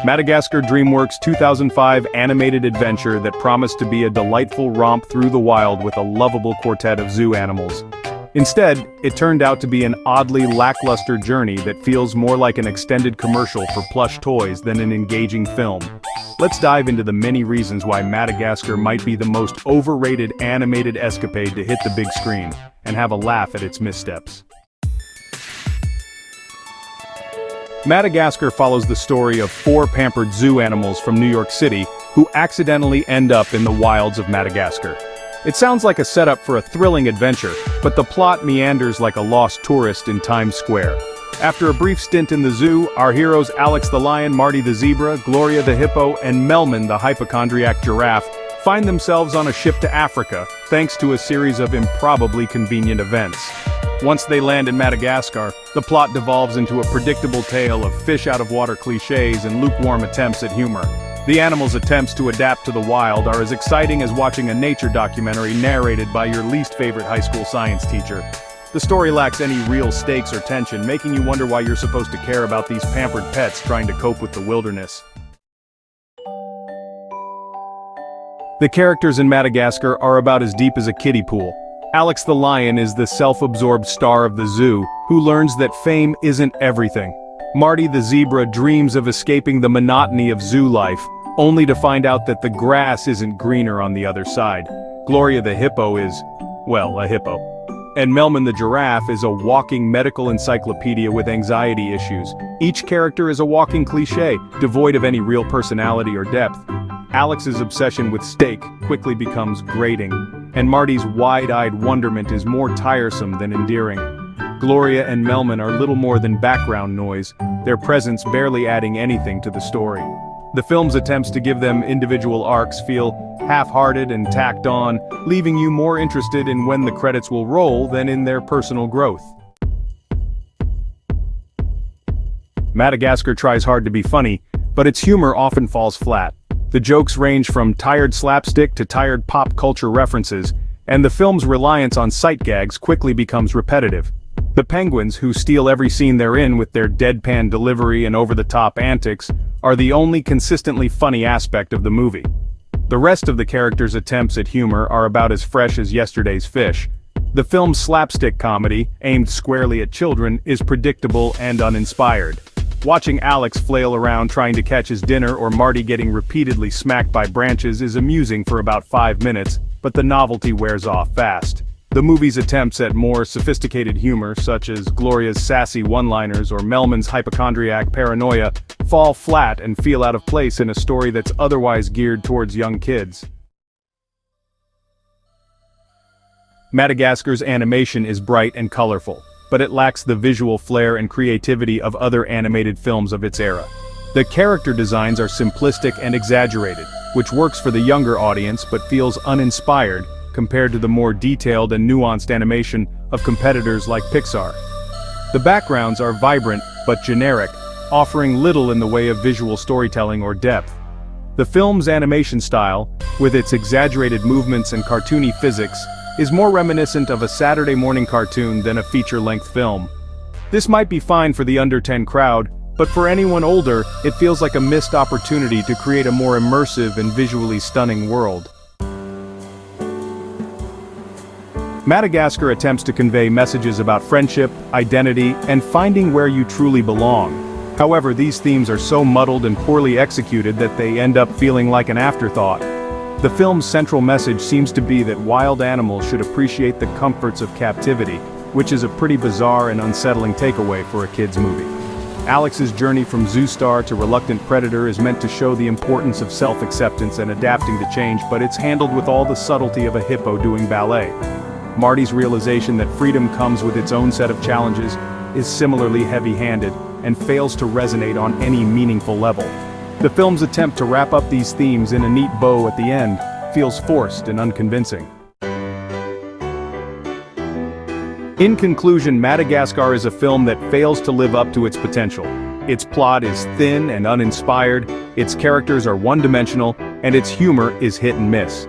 Madagascar DreamWorks' 2005 animated adventure that promised to be a delightful romp through the wild with a lovable quartet of zoo animals. Instead, it turned out to be an oddly lackluster journey that feels more like an extended commercial for plush toys than an engaging film. Let's dive into the many reasons why Madagascar might be the most overrated animated escapade to hit the big screen, and have a laugh at its missteps. Madagascar follows the story of 4 pampered zoo animals from New York City who accidentally end up in the wilds of Madagascar. It sounds like a setup for a thrilling adventure, but the plot meanders like a lost tourist in Times Square. After a brief stint in the zoo, our heroes Alex the lion, Marty the zebra, Gloria the hippo, and Melman the hypochondriac giraffe find themselves on a ship to Africa, thanks to a series of improbably convenient events. Once they land in Madagascar, the plot devolves into a predictable tale of fish-out-of-water cliches and lukewarm attempts at humor. The animals' attempts to adapt to the wild are as exciting as watching a nature documentary narrated by your least favorite high school science teacher. The story lacks any real stakes or tension, making you wonder why you're supposed to care about these pampered pets trying to cope with the wilderness. The characters in Madagascar are about as deep as a kiddie pool. Alex the lion is the self-absorbed star of the zoo, who learns that fame isn't everything. Marty the zebra dreams of escaping the monotony of zoo life, only to find out that the grass isn't greener on the other side. Gloria the hippo is, well, a hippo. And Melman the giraffe is a walking medical encyclopedia with anxiety issues. Each character is a walking cliché, devoid of any real personality or depth. Alex's obsession with steak quickly becomes grating, and Marty's wide-eyed wonderment is more tiresome than endearing. Gloria and Melman are little more than background noise, their presence barely adding anything to the story. The film's attempts to give them individual arcs feel half-hearted and tacked on, leaving you more interested in when the credits will roll than in their personal growth. Madagascar tries hard to be funny, but its humor often falls flat. The jokes range from tired slapstick to tired pop culture references, and the film's reliance on sight gags quickly becomes repetitive. The penguins, who steal every scene they're in with their deadpan delivery and over-the-top antics, are the only consistently funny aspect of the movie. The rest of the characters' attempts at humor are about as fresh as yesterday's fish. The film's slapstick comedy, aimed squarely at children, is predictable and uninspired. Watching Alex flail around trying to catch his dinner or Marty getting repeatedly smacked by branches is amusing for about 5 minutes, but the novelty wears off fast. The movie's attempts at more sophisticated humor, such as Gloria's sassy one-liners or Melman's hypochondriac paranoia, fall flat and feel out of place in a story that's otherwise geared towards young kids. Madagascar's animation is bright and colorful, but it lacks the visual flair and creativity of other animated films of its era. The character designs are simplistic and exaggerated, which works for the younger audience but feels uninspired compared to the more detailed and nuanced animation of competitors like Pixar. The backgrounds are vibrant but generic, offering little in the way of visual storytelling or depth. The film's animation style, with its exaggerated movements and cartoony physics, is more reminiscent of a Saturday morning cartoon than a feature-length film. This might be fine for the under 10 crowd, but for anyone older, it feels like a missed opportunity to create a more immersive and visually stunning world. Madagascar attempts to convey messages about friendship, identity, and finding where you truly belong. However, these themes are so muddled and poorly executed that they end up feeling like an afterthought. The film's central message seems to be that wild animals should appreciate the comforts of captivity, which is a pretty bizarre and unsettling takeaway for a kid's movie. Alex's journey from zoo star to reluctant predator is meant to show the importance of self-acceptance and adapting to change, but it's handled with all the subtlety of a hippo doing ballet. Marty's realization that freedom comes with its own set of challenges is similarly heavy-handed and fails to resonate on any meaningful level. The film's attempt to wrap up these themes in a neat bow at the end feels forced and unconvincing. In conclusion, Madagascar is a film that fails to live up to its potential. Its plot is thin and uninspired, its characters are one-dimensional, and its humor is hit and miss.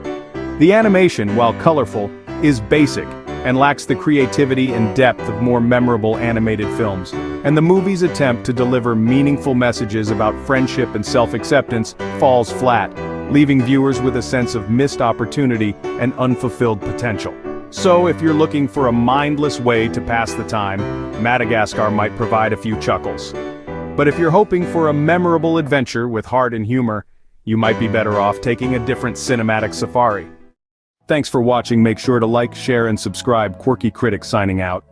The animation, while colorful, is basic, and lacks the creativity and depth of more memorable animated films. And the movie's attempt to deliver meaningful messages about friendship and self-acceptance falls flat, leaving viewers with a sense of missed opportunity and unfulfilled potential. So if you're looking for a mindless way to pass the time, Madagascar might provide a few chuckles. But if you're hoping for a memorable adventure with heart and humor, you might be better off taking a different cinematic safari. Thanks for watching. Make sure to like, share, and subscribe. Quirky Critic signing out.